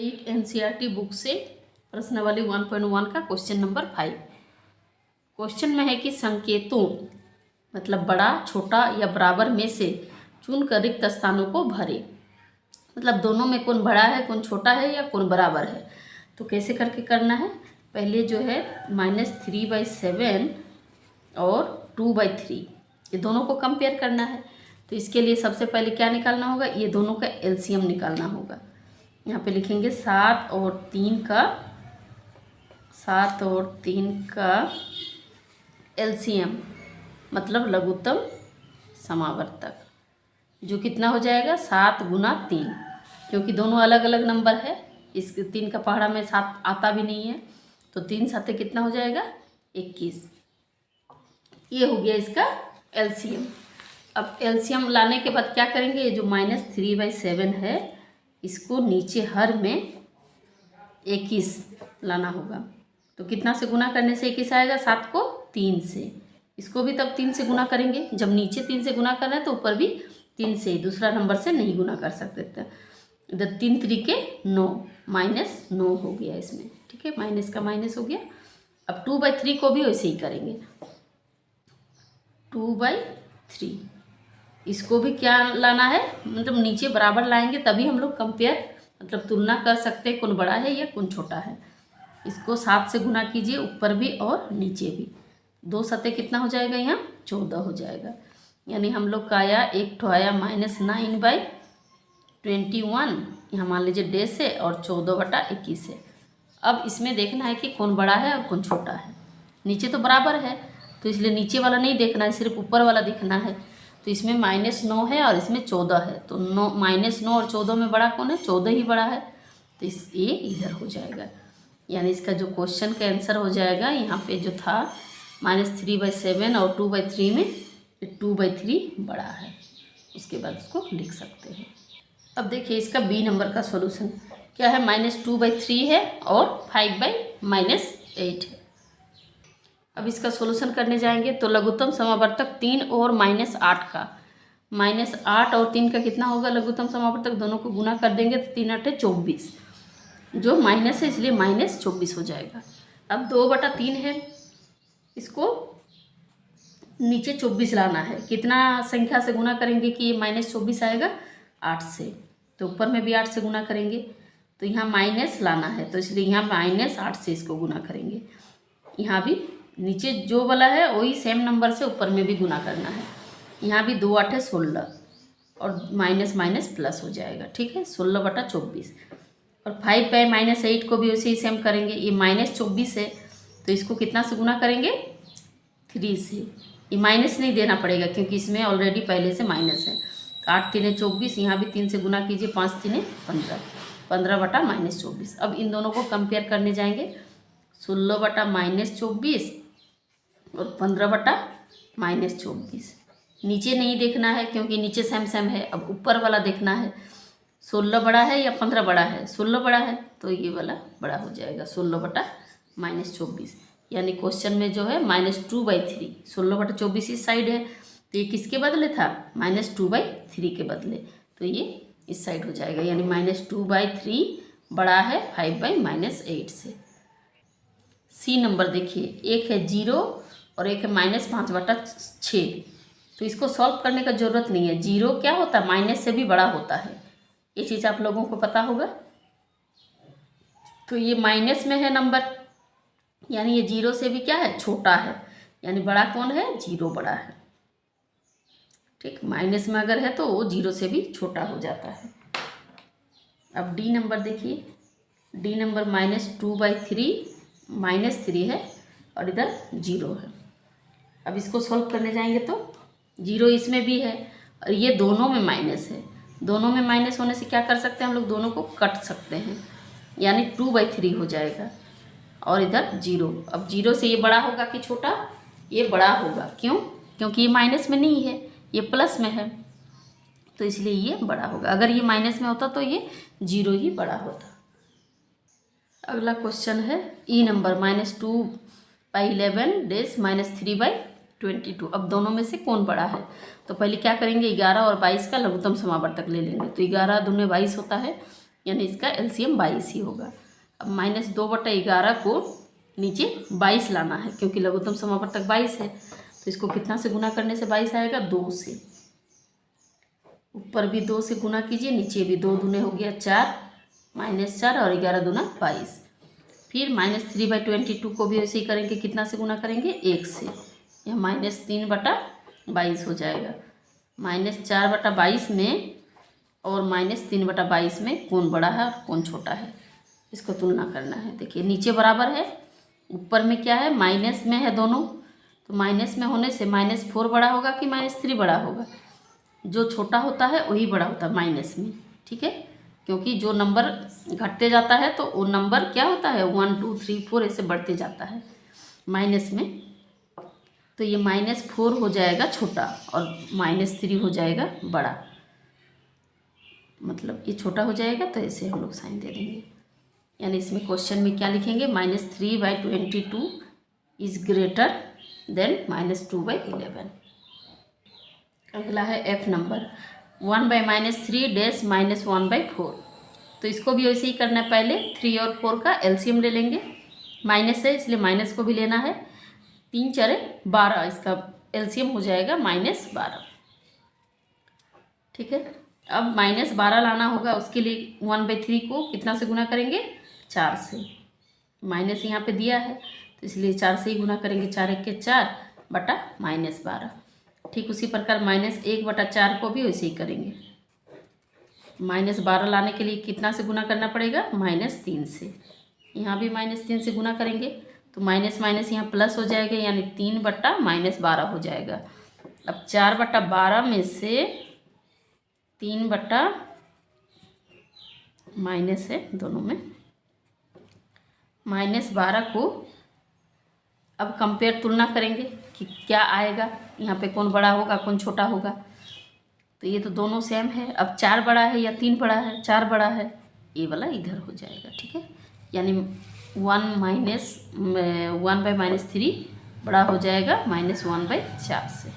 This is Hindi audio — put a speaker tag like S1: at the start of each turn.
S1: 8 एनसीईआरटी बुक से प्रश्नावली 1.1 का क्वेश्चन नंबर 5। क्वेश्चन में है कि संकेतों मतलब बड़ा, छोटा या बराबर में से चुनकर रिक्त स्थानों को भरे। मतलब दोनों में कौन बड़ा है, कौन छोटा है या कौन बराबर है। तो कैसे करके करना है, पहले जो है -3/7 और 2/3 ये दोनों को कंपेयर करना है। तो इसके लिए सबसे पहले क्या निकालना होगा, ये दोनों का एलसीएम निकालना होगा। यहाँ पे लिखेंगे 7 और 3 का एलसीएम मतलब लघुत्तम समावर्तक, जो कितना हो जाएगा 7 × 3, क्योंकि दोनों अलग अलग नंबर है। इस 3 का पहाड़ा में 7 आता भी नहीं है, तो 3 साथे कितना हो जाएगा 21। ये हो गया इसका एलसीएम। अब एलसीएम लाने के बाद क्या करेंगे, ये जो -3/7 है इसको नीचे हर में 21 लाना होगा। तो कितना से गुना करने से 21 आएगा, 7 को 3 से। इसको भी तब 3 से गुना करेंगे, जब नीचे 3 से गुना कर रहे हैं तो ऊपर भी 3 से, दूसरा नंबर से नहीं गुना कर सकते थे। इधर 3 3 9 -9 हो गया इसमें, ठीक है, माइनस का माइनस हो गया। अब 2/3 को भी वैसे ही करेंगे, 2/3 इसको भी क्या लाना है, मतलब नीचे बराबर लाएंगे तभी हम लोग कंपेयर मतलब तुलना कर सकते हैं कौन बड़ा है या कौन छोटा है। इसको 7 से गुना कीजिए, ऊपर भी और नीचे भी। 2 सतह कितना हो जाएगा, यहाँ 14 हो जाएगा। यानी हम लोग का आया एक ठो आया -9/21, यहाँ मान लीजिए डेज है, और 14/21 है। अब इसमें देखना है कि कौन बड़ा है और कौन छोटा है। नीचे तो बराबर है तो इसलिए नीचे वाला नहीं देखना है, सिर्फ ऊपर वाला दिखना है। तो इसमें -9 है और इसमें 14 है, तो -9 और 14 में बड़ा कौन है, 14 ही बड़ा है। तो ये इधर हो जाएगा। यानी इसका जो क्वेश्चन का आंसर हो जाएगा, यहाँ पे जो था -3/7 और 2/3 में 2/3 बड़ा है। उसके बाद उसको लिख सकते हैं। अब देखिए इसका बी नंबर का सॉल्यूशन क्या है, -2/3 है और 5/-8 है। अब इसका सॉल्यूशन करने जाएंगे तो लघुत्तम समावर्तक 3 और -8 का, -8 और 3 का कितना होगा लघुत्तम समावर्तक, दोनों को गुना कर देंगे तो 3 8 24, जो माइनस है इसलिए -24 हो जाएगा। अब 2/3 है, इसको नीचे 24 लाना है। कितना संख्या से गुना करेंगे कि ये -24 आएगा, 8 से। तो ऊपर में भी 8 से गुना करेंगे, तो यहाँ माइनस लाना है, तो इसलिए यहाँ -8 से इसको गुना करेंगे। यहाँ भी नीचे जो वाला है वही सेम नंबर से ऊपर में भी गुना करना है। यहाँ भी 2 8 16 और माइनस माइनस प्लस हो जाएगा, ठीक है, 16/24। और 5/-8 को भी वैसे ही सेम करेंगे। ये -24 है तो इसको कितना से गुना करेंगे, 3 से। ये माइनस नहीं देना पड़ेगा क्योंकि इसमें ऑलरेडी पहले से माइनस है। 8 3 24, यहाँ भी 3 से गुना कीजिए, 5 3 15, 15/-24। अब इन दोनों को कंपेयर करने जाएंगे, 16/-24 और 15/-24। नीचे नहीं देखना है क्योंकि नीचे सेम सेम है। अब ऊपर वाला देखना है, 16 बड़ा है या 15 बड़ा है, 16 बड़ा है तो ये वाला बड़ा हो जाएगा, 16/-24। यानी क्वेश्चन में जो है -2/3, 16/24 इस साइड है, तो ये किसके बदले था, -2/3 के बदले, तो ये इस साइड हो जाएगा। यानी -2/3 बड़ा है 5/-8 से। सी नंबर देखिए, एक है 0 और एक है -5/6। तो इसको सॉल्व करने का ज़रूरत नहीं है। 0 क्या होता है, माइनस से भी बड़ा होता है, ये चीज़ आप लोगों को पता होगा। तो ये माइनस में है नंबर, यानी ये 0 से भी क्या है, छोटा है। यानी बड़ा कौन है, 0 बड़ा है, ठीक। माइनस में अगर है तो वो 0 से भी छोटा हो जाता है। अब डी नंबर देखिए, डी नंबर -2/3, -3 है और इधर 0 है। अब इसको सॉल्व करने जाएंगे तो 0 इसमें भी है और ये दोनों में माइनस है। दोनों में माइनस होने से क्या कर सकते हैं हम लोग, दोनों को कट सकते हैं, यानी 2/3 हो जाएगा और इधर 0। अब 0 से ये बड़ा होगा कि छोटा, ये बड़ा होगा। क्यों, क्योंकि ये माइनस में नहीं है, ये प्लस में है, तो इसलिए ये बड़ा होगा। अगर ये माइनस में होता तो ये 0 ही बड़ा होता। अगला क्वेश्चन है ई नंबर -2/11 डेज -3/22। अब दोनों में से कौन बड़ा है, तो पहले क्या करेंगे, 11 और 22 का लघुत्तम समावर्तक ले लेंगे। तो 11 दूने 22 होता है, यानी इसका एलसीएम 22 ही होगा। अब -2/11 को नीचे 22 लाना है, क्योंकि लघुत्तम समापवर्तक 22 है, तो इसको कितना से गुना करने से 22 आएगा? 2 से। ऊपर भी 2 से गुना कीजिए, नीचे भी 2 दूने हो गया 4, -4 और 11 दूना 22। फिर -3/22 को भी ऐसे ही करेंगे, कितना से गुना करेंगे? 1 से। यह -3/22 हो जाएगा। -4/22 में और -3/22 में कौन बड़ा है और कौन छोटा है, इसको तुलना करना है। देखिए नीचे बराबर है, ऊपर में क्या है? माइनस में है दोनों, तो माइनस में होने से -4 बड़ा होगा कि -3 बड़ा होगा? जो छोटा होता है वही बड़ा होता है माइनस में, ठीक है, क्योंकि जो नंबर घटते जाता है तो वो नंबर क्या होता है? 1 2 3 4 ऐसे बढ़ते जाता है माइनस में। तो ये -4 हो जाएगा छोटा और -3 हो जाएगा बड़ा, मतलब ये छोटा हो जाएगा, तो ऐसे हम लोग साइन दे देंगे। यानी इसमें क्वेश्चन में क्या लिखेंगे? -3/22 इज ग्रेटर देन -2/11। अगला है F नंबर 1/-3 डैश -1/4। तो इसको भी वैसे ही करना है। पहले 3 और 4 का एलसीएम ले लेंगे, माइनस है इसलिए माइनस को भी लेना है। 3 4 12, इसका एलसीएम हो जाएगा -12, ठीक है। अब -12 लाना होगा, उसके लिए 1/3 को कितना से गुना करेंगे? 4 से। माइनस यहाँ पे दिया है तो इसलिए 4 से ही गुना करेंगे, 4 1 के 4 बटा -12। ठीक उसी प्रकार -1/4 को भी वैसे ही करेंगे। -12 लाने के लिए कितना से गुना करना पड़ेगा? -3 से। यहाँ भी -3 से गुना करेंगे तो माइनस माइनस यहाँ प्लस हो जाएगा, यानी 3/-12 हो जाएगा। अब 4/12 में से 3 माइनस है दोनों में, -12 को अब कंपेयर तुलना करेंगे कि क्या आएगा, यहाँ पे कौन बड़ा होगा कौन छोटा होगा। तो ये तो दोनों सेम है। अब 4 बड़ा है या 3 बड़ा है? 4 बड़ा है, ये वाला इधर हो जाएगा, ठीक है। यानी 1/-3 बड़ा हो जाएगा -1/4 से।